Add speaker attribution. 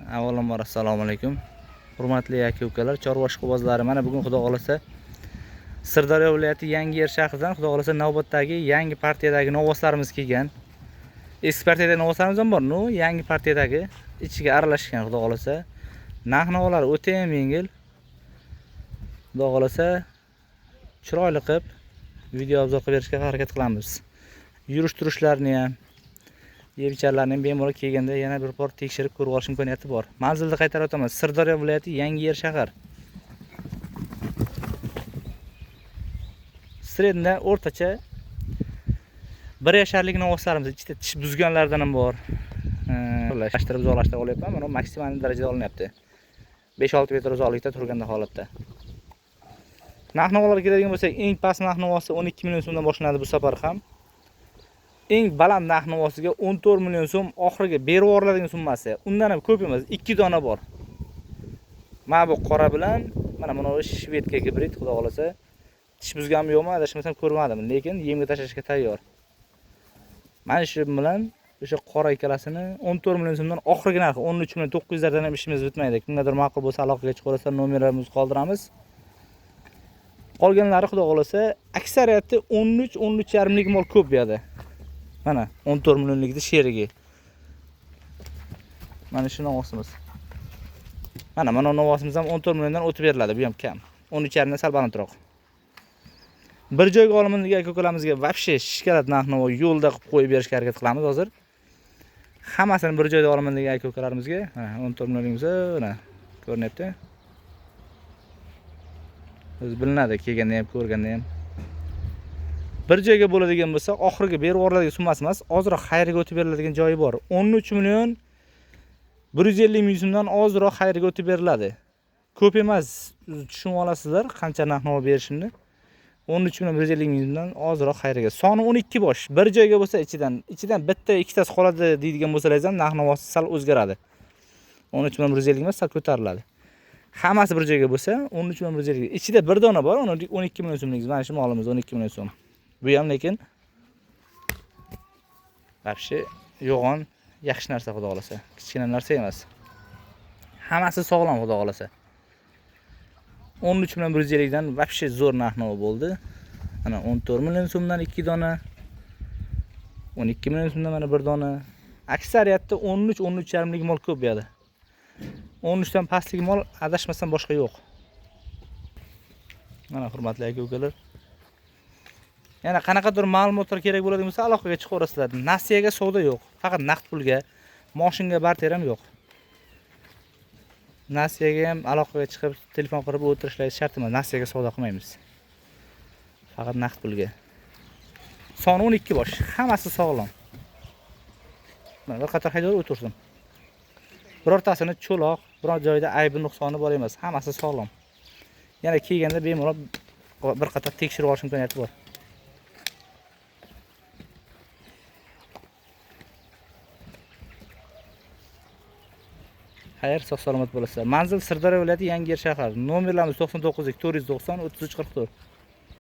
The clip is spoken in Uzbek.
Speaker 1: Avvalambor assalomu alaykum. Hurmatli aka-ukalar, chorva ishqibozlari. Mana bugun xudo xolasa Sirdaryo viloyati Yangiyer shahridan xudo xolasa navbatdagi yangi partiyadagi novoslarimiz kelgan. Eski partiyadagi novoslarimiz ham bor, yangi partiyadagi ichiga aralashgan xudo xolasa. Narx-navolar o'ta ham yengil. Xudo xolasa chiroyli qilib video obzor qilib berishga harakat qilamiz. Yurish-turishlarni ham yeb-icharlarni bemalol kelganda yana bir bor tekshirib ko'rib olish imkoniyati bor. Manzilni qaytarib o'taman. Sirdaryo viloyati Yangiyer shahar. Sredda o'rtacha 1 yasharlik novoslarimiz ichida tish buzganlardan ham bor. Lashtirib uzoqlashtirib olyapman. Mana maksimal darajada olinyapti. 5-6 metr uzoqlikda turganda holatda. Narx-navolarga keladigan bo'lsak, eng past narx-navosi 12 million so'mdan boshlanadi bu safar ham. Eng baland narx-navosiga 14 million so'm oxiriga berib yuboriladigan summasi. Undan ham ko'p emas, 2 dona bor. Mana bu qora bilan mana buni shvedga gibrid xudo xolasa. Tish buzganmi yo'qmi, adashmasam ko'rmadim, lekin yemga tashlashga tayyor. Mana shu bilan o'sha qora ikkalasini 14 million so'mdan oxirgi narxi 13 million 900 dan ham ishimiz bitmaydi. Kimgadir ma'qul bo'lsa aloqaga chiqarsa nomerlarimizni qoldiramiz. Qolganlari xudo xolasa aksariyati 13-13,5 lik mol ko'p bu yerda. Mana 14 millionlikda sherigi. Mana shu novosimiz. Mana novosimiz ham 14 milliondan o'tib beriladi, bu ham kam. 13,5 dan sal balandroq. Bir joyga olimizga aka-ukalamizga vobshe shikalat narx-navo yo'lda qilib qo'yib berishga harakat qilamiz hozir. Hammasini bir joyda olimizga aka-ukalarimizga, mana 14 millionimiz mana ko'rinyapti. O'z bilinadi, kelganda ham, ko'rganda ham. Bir joyga bo'ladigan bo'lsa, oxiriga berib yuboriladigan summasi emas, ozroq xayriga o'tib beriladigan joyi bor. 13 million 150 ming so'mdan ozroq xayriga o'tib beriladi. Ko'p emas, tushunib olasizlar qancha narx-navo berishimni. 13 million 150 ming so'mdan ozroq xayriga. Soni 12 bosh. Bir joyga bo'lsa ichidan bitta ikkitasi qoladi deydigan bo'lsangiz ham narx-navosi sal o'zgaradi. 13 million 150 emas, sal ko'tariladi. Hammasi bir joyga bo'lsa 13 million 150. Ichida bir dona bor, 12 million so'mlik. Mana shu molimiz 12 million so'm. Bu ham lekin vobshe yo'g'on yaxshi narsa xudo xolasa. Kichkina narsa emas. Hammasi sog'lom xudo xolasa. 13 million 150 dan vobshe zo'r narx-navo bo'ldi. Mana 14 million so'mdan 2 dona. 12 million so'mdan mana 1 dona. Aksariyatda 13-13,5 lik mol ko'p bu yerda. 13 dan pastlik mol adashmasam boshqa yo'q. Mana hurmatli aka-ukalar. Yana qanaqadir ma'lumotlar kerak bo'ladigan bo'lsa, aloqaga chiqaverasizlar. Nasiyaga savdo yo'q, faqat naqd pulga, mashinga barter ham yo'q. Nasiyaga ham aloqaga chiqib, telefon qilib o'tirishlaringiz shart emas. Nasiyaga savdo qilmaymiz. Faqat naqd pulga. Soni 12 bosh, hammasi sog'lom. Mana bir qator haydab o'tirsin. Birortasini cho'loq, biror joyda aybi nuqsoni bor emas, hammasi sog'lom. Yana kelganda bemalol bir qator tekshirib olish imkoniyati bor. Xayr, sog' salomat bo'lasizlar. Manzil Sirdaryo viloyati Yangiyer shahar. Nomerlarimiz 99 490 33 44.